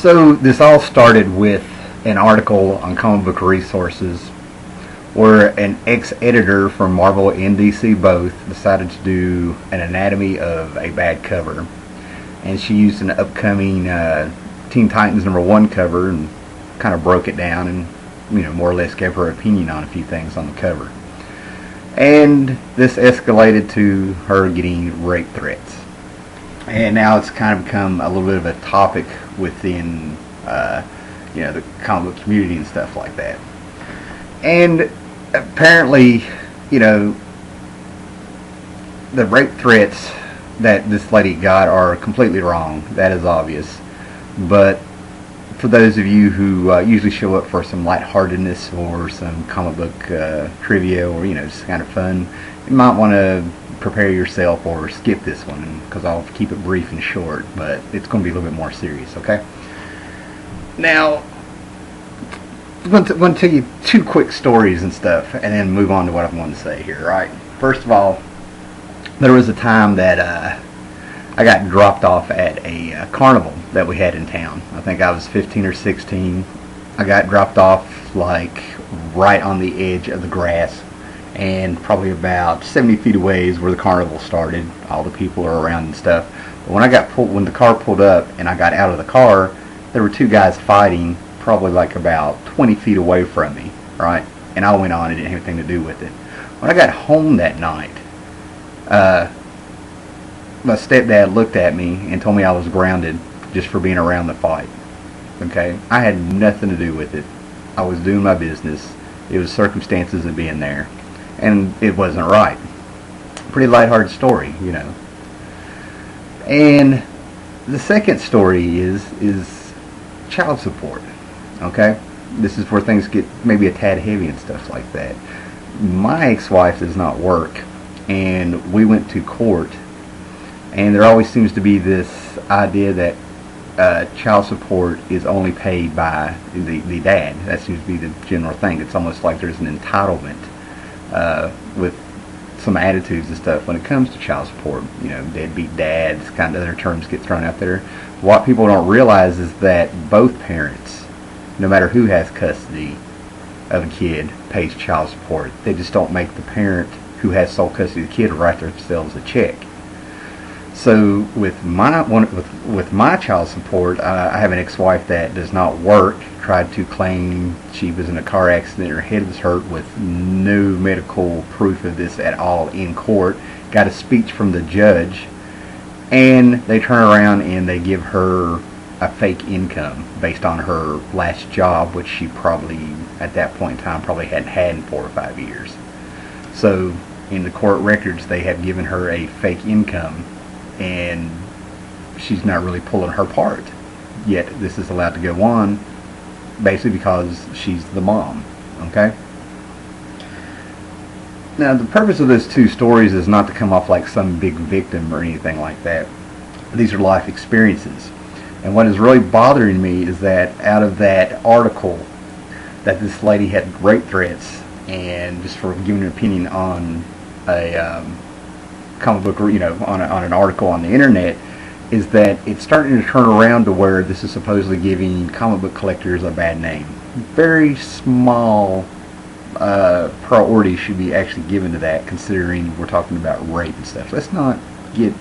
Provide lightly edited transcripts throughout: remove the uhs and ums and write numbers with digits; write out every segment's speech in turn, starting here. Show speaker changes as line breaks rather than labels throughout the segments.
So this all started with an article on Comic Book Resources where an ex-editor from Marvel and DC both decided to do an anatomy of a bad cover. And she used an upcoming Teen Titans #1 cover and kind of broke it down and, more or less gave her opinion on a few things on the cover. And this escalated to her getting rape threats. And now it's kind of become a little bit of a topic within, the comic book community and stuff like that. And apparently, the rape threats that this lady got are completely wrong. That is obvious. But for those of you who usually show up for some lightheartedness or some comic book trivia or, just kind of fun, you might want to prepare yourself or skip this one because I'll keep it brief and short, but it's going to be a little bit more serious, okay? Now, I'm going to tell you two quick stories and stuff and then move on to what I'm going to say here, right? First of all, there was a time that I got dropped off at a carnival that we had in town. I think I was 15 or 16. I got dropped off like right on the edge of the grass, and probably about 70 feet away is where the carnival started. All the people are around and stuff. But when the car pulled up and I got out of the car, there were two guys fighting probably like about 20 feet away from me, right? And I went on and didn't have anything to do with it. When I got home that night, my stepdad looked at me and told me I was grounded just for being around the fight. Okay? I had nothing to do with it. I was doing my business. It was circumstances of being there. And it wasn't right. Pretty lighthearted story, And the second story is child support. Okay? This is where things get maybe a tad heavy and stuff like that. My ex-wife does not work, and we went to court, and there always seems to be this idea that child support is only paid by the dad. That seems to be the general thing. It's almost like there's an entitlement with some attitudes and stuff when it comes to child support. Deadbeat dads, kind of other terms get thrown out there. What people don't realize is that both parents, no matter who has custody of a kid, pays child support. They just don't make the parent who has sole custody of the kid write themselves a check. So with my child support, I have an ex-wife that does not work. Tried to claim she was in a car accident, her head was hurt, with no medical proof of this at all in court. Got a speech from the judge, and they turn around and they give her a fake income based on her last job, which she probably at that point in time probably hadn't had in 4 or 5 years. So in the court records they have given her a fake income, and she's not really pulling her part. Yet this is allowed to go on basically because she's the mom. Okay? Now the purpose of those two stories is not to come off like some big victim or anything like that. These are life experiences. And what is really bothering me is that out of that article that this lady had rape threats, and just for giving an opinion on a comic book, on an article on the internet, is that it's starting to turn around to where this is supposedly giving comic book collectors a bad name. Very small priority should be actually given to that, considering we're talking about rape and stuff. Let's not get,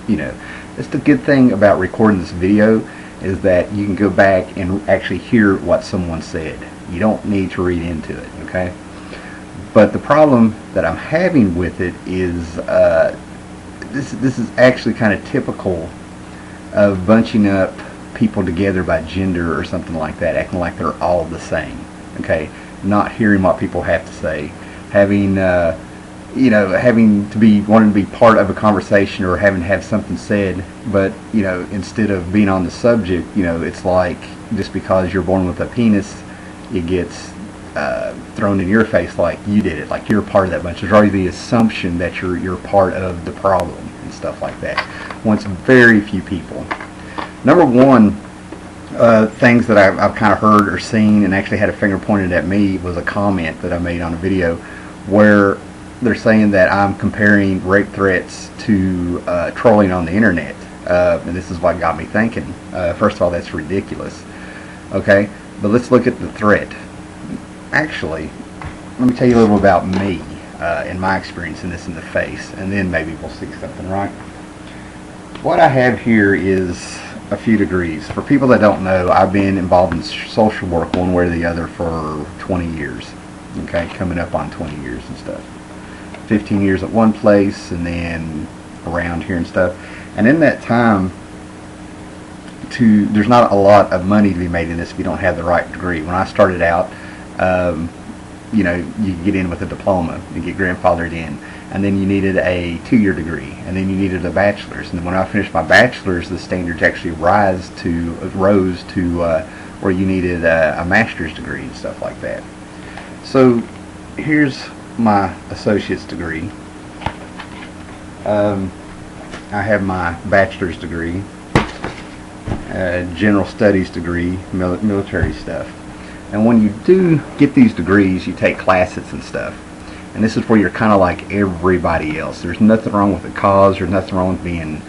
that's the good thing about recording this video, is that you can go back and actually hear what someone said. You don't need to read into it, okay? But the problem that I'm having with it is this is actually kind of typical of bunching up people together by gender or something like that, acting like they're all the same, okay? Not hearing what people have to say, having wanting to be part of a conversation or having to have something said, but instead of being on the subject, it's like just because you're born with a penis, it gets thrown in your face like you did it, like you're part of that bunch. There's already the assumption that you're part of the problem and stuff like that. Once very few people. Number one, things that I've kind of heard or seen and actually had a finger pointed at me was a comment that I made on a video where they're saying that I'm comparing rape threats to trolling on the internet. And this is what got me thinking. First of all, that's ridiculous. Okay, but let's look at the threat. Actually, let me tell you a little about me and my experience in this in the face, and then maybe we'll see something, right? What I have here is a few degrees. For people that don't know, I've been involved in social work one way or the other for 20 years. Okay, coming up on 20 years and stuff. 15 years at one place and then around here and stuff. And in that time, there's not a lot of money to be made in this if you don't have the right degree. When I started out, you know, you get in with a diploma, you get grandfathered in, and then you needed a 2-year degree, and then you needed a bachelor's. And then when I finished my bachelor's, the standards actually rose to where you needed a master's degree and stuff like that. So here's my associate's degree. I have my bachelor's degree, general studies degree, military stuff. And when you do get these degrees, you take classes and stuff. And this is where you're kind of like everybody else. There's nothing wrong with the cause. There's nothing wrong with being...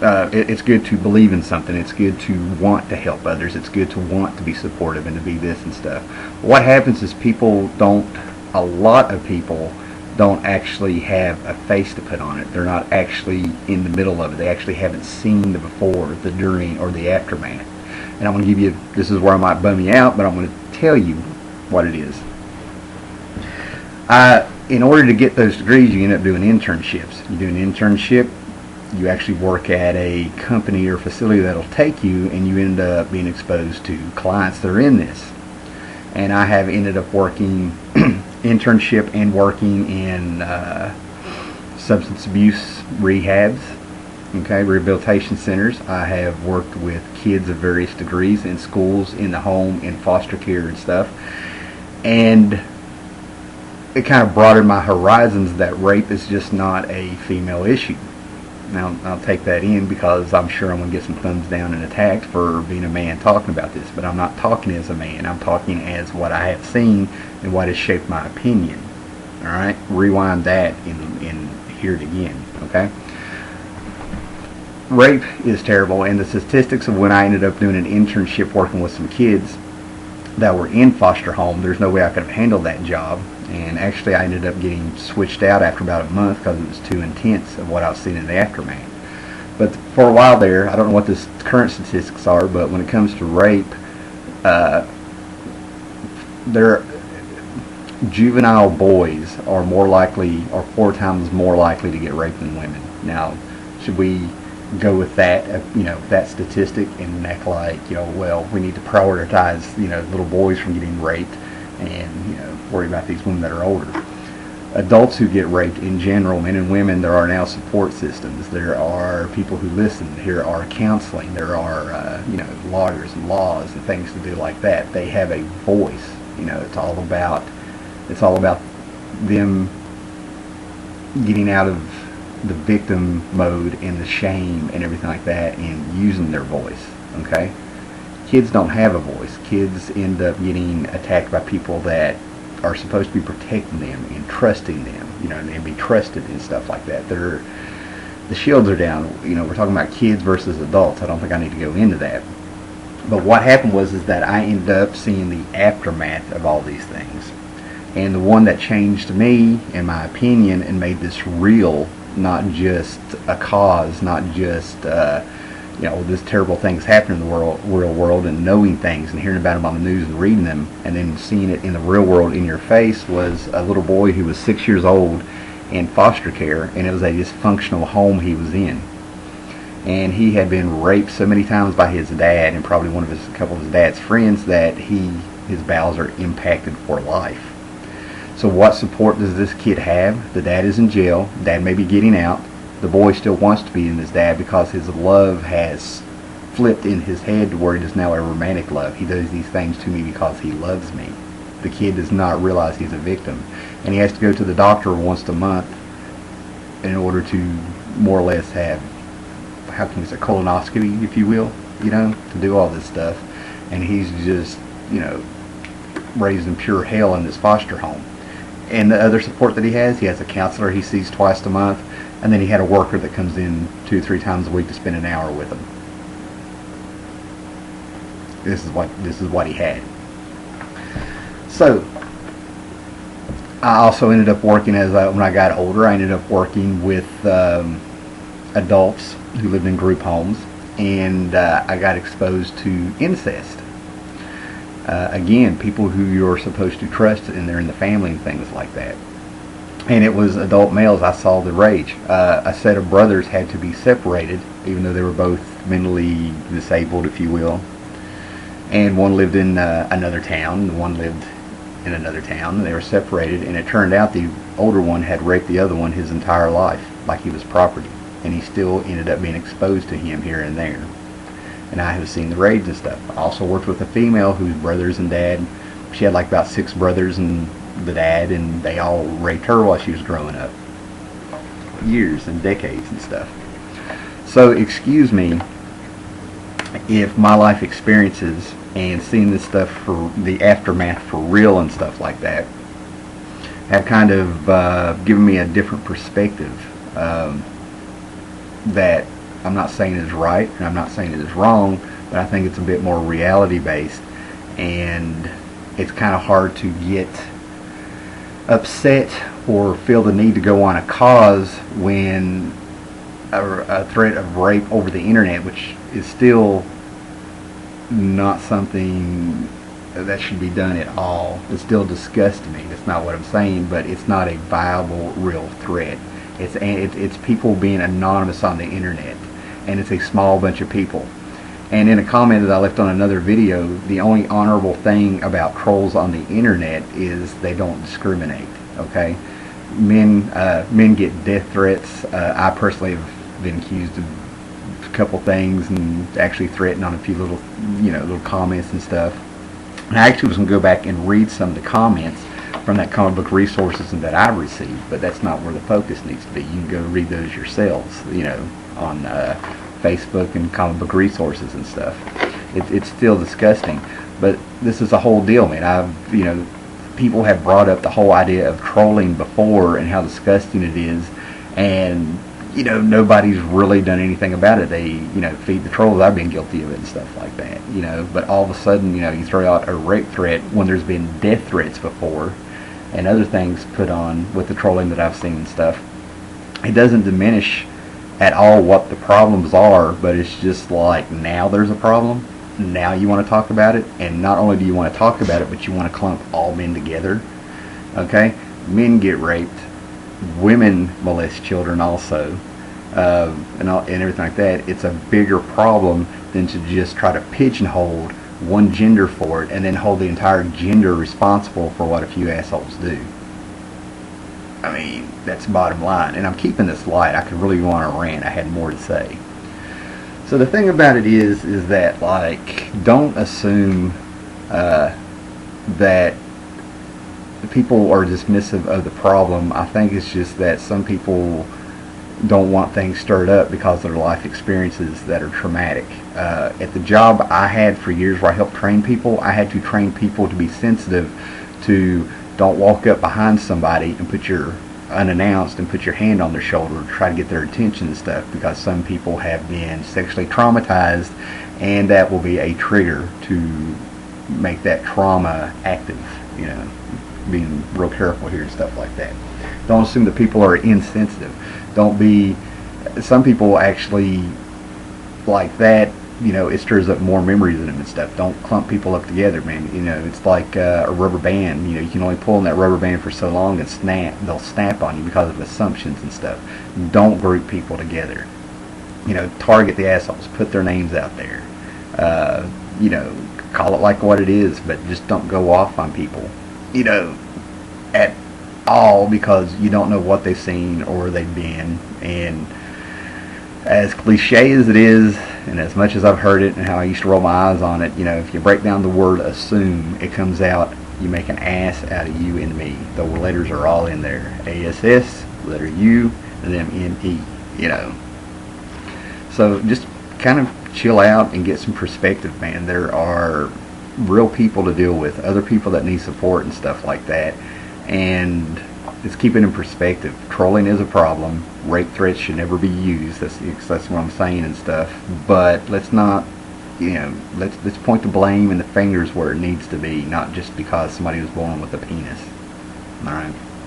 it's good to believe in something. It's good to want to help others. It's good to want to be supportive and to be this and stuff. What happens is a lot of people don't actually have a face to put on it. They're not actually in the middle of it. They actually haven't seen the before, the during, or the aftermath. And I'm going to give you, this is where I might bum you out, but I'm going to tell you what it is. In order to get those degrees, you end up doing internships. You do an internship, you actually work at a company or facility that'll take you, and you end up being exposed to clients that are in this. And I have ended up working internship and working in substance abuse rehabs, okay, rehabilitation centers. I have worked with kids of various degrees in schools, in the home, in foster care and stuff. And it kind of broadened my horizons that rape is just not a female issue. Now, I'll take that in because I'm sure I'm going to get some thumbs down and attacked for being a man talking about this, but I'm not talking as a man. I'm talking as what I have seen and what has shaped my opinion. All right? Rewind that and hear it again, okay? Rape is terrible, and the statistics of when I ended up doing an internship working with some kids that were in foster home, there's no way I could have handled that job. And actually I ended up getting switched out after about a month because it was too intense of what I was seeing in the aftermath. But for a while there, I don't know what the current statistics are, but when it comes to rape, juvenile boys are more likely, or 4 times more likely to get raped than women. Now, should we go with that, that statistic and act like, well, we need to prioritize, little boys from getting raped and, worry about these women that are older. Adults who get raped in general, men and women, there are now support systems. There are people who listen. There are counseling. There are, lawyers and laws and things to do like that. They have a voice. It's all about them getting out of the victim mode and the shame and everything like that and using their voice, okay? Kids don't have a voice. Kids end up getting attacked by people that are supposed to be protecting them and trusting them, and be trusted and stuff like that. The shields are down. We're talking about kids versus adults. I don't think I need to go into that. But what happened is that I ended up seeing the aftermath of all these things. And the one that changed me, in my opinion, and made this real, not just a cause, not just this terrible things happen in the real world, and knowing things and hearing about them on the news and reading them and then seeing it in the real world in your face, was a little boy who was 6 years old in foster care, and it was a dysfunctional home he was in. And he had been raped so many times by his dad and probably a couple of his dad's friends that his bowels are impacted for life. So what support does this kid have? The dad is in jail. Dad may be getting out. The boy still wants to be in his dad because his love has flipped in his head to where it is now a romantic love. He does these things to me because he loves me. The kid does not realize he's a victim. And he has to go to the doctor once a month in order to more or less have, how can you say, colonoscopy, if you will, to do all this stuff. And he's just, raised in pure hell in this foster home. And the other support that he has a counselor he sees twice a month, and then he had a worker that comes in 2-3 times a week to spend an hour with him. This is what he had. So I also ended up working when I got older. I ended up working with adults who lived in group homes, and I got exposed to incest. Again, people who you're supposed to trust, and they're in the family and things like that. And it was adult males. I saw the rage. A set of brothers had to be separated, even though they were both mentally disabled, if you will. And one lived in another town, and one lived in another town, and they were separated. And it turned out the older one had raped the other one his entire life, like he was property. And he still ended up being exposed to him here and there. And I have seen the rage and stuff. I also worked with a female whose brothers and dad, she had like about 6 brothers and the dad, and they all raped her while she was growing up. Years and decades and stuff. So excuse me if my life experiences and seeing this stuff for the aftermath for real and stuff like that have kind of given me a different perspective that I'm not saying is right and I'm not saying it is wrong, but I think it's a bit more reality based, and it's kind of hard to get upset or feel the need to go on a cause when a threat of rape over the internet, which is still not something that should be done at all. It still disgusts me. That's not what I'm saying, but it's not a viable, real threat. It's people being anonymous on the internet, and it's a small bunch of people. And in a comment that I left on another video, the only honorable thing about trolls on the internet is they don't discriminate. Okay, men get death threats. I personally have been accused of a couple things and actually threatened on a few little comments and stuff. And I actually was going to go back and read some of the comments from that comic book resources that I received, but that's not where the focus needs to be. You can go read those yourselves, on Facebook and comic book resources and stuff. It's still disgusting, but this is a whole deal, man. People have brought up the whole idea of trolling before and how disgusting it is, and nobody's really done anything about it. They feed the trolls. I've been guilty of it and stuff like that. But all of a sudden, you throw out a rape threat when there's been death threats before, and other things put on with the trolling that I've seen and stuff. It doesn't diminish at all what the problems are, but it's just like, now there's a problem, now you want to talk about it, and not only do you want to talk about it, but you want to clump all men together. Okay, men get raped, women molest children also, and everything like that. It's a bigger problem than to just try to pigeonhole one gender for it and then hold the entire gender responsible for what a few assholes do. I mean, that's the bottom line. And I'm keeping this light. I could really go on a rant. I had more to say. So the thing about it is that, don't assume that people are dismissive of the problem. I think it's just that some people don't want things stirred up because of their life experiences that are traumatic. At the job I had for years where I helped train people, I had to train people to be sensitive to don't walk up behind somebody and put your unannounced and put your hand on their shoulder to try to get their attention and stuff, because some people have been sexually traumatized, and that will be a trigger to make that trauma active. Being real careful here and stuff like that. Don't assume that people are insensitive. Some people actually like that, it stirs up more memories in them and stuff. Don't clump people up together, man. It's like a rubber band. You can only pull on that rubber band for so long and they'll snap on you because of assumptions and stuff. Don't group people together. Target the assholes. Put their names out there. Call it like what it is, but just don't go off on people. At all, because you don't know what they've seen or where they've been. And as cliche as it is, and as much as I've heard it and how I used to roll my eyes on it, if you break down the word assume, it comes out, you make an ass out of you and me. The letters are all in there. ASS, letter U, and then NE, So just kind of chill out and get some perspective, man. There are real people to deal with, other people that need support and stuff like that. And let's keep it in perspective. Trolling is a problem. Rape threats should never be used. That's what I'm saying and stuff. But let's not, let's point the blame and the fingers where it needs to be, not just because somebody was born with a penis. All right.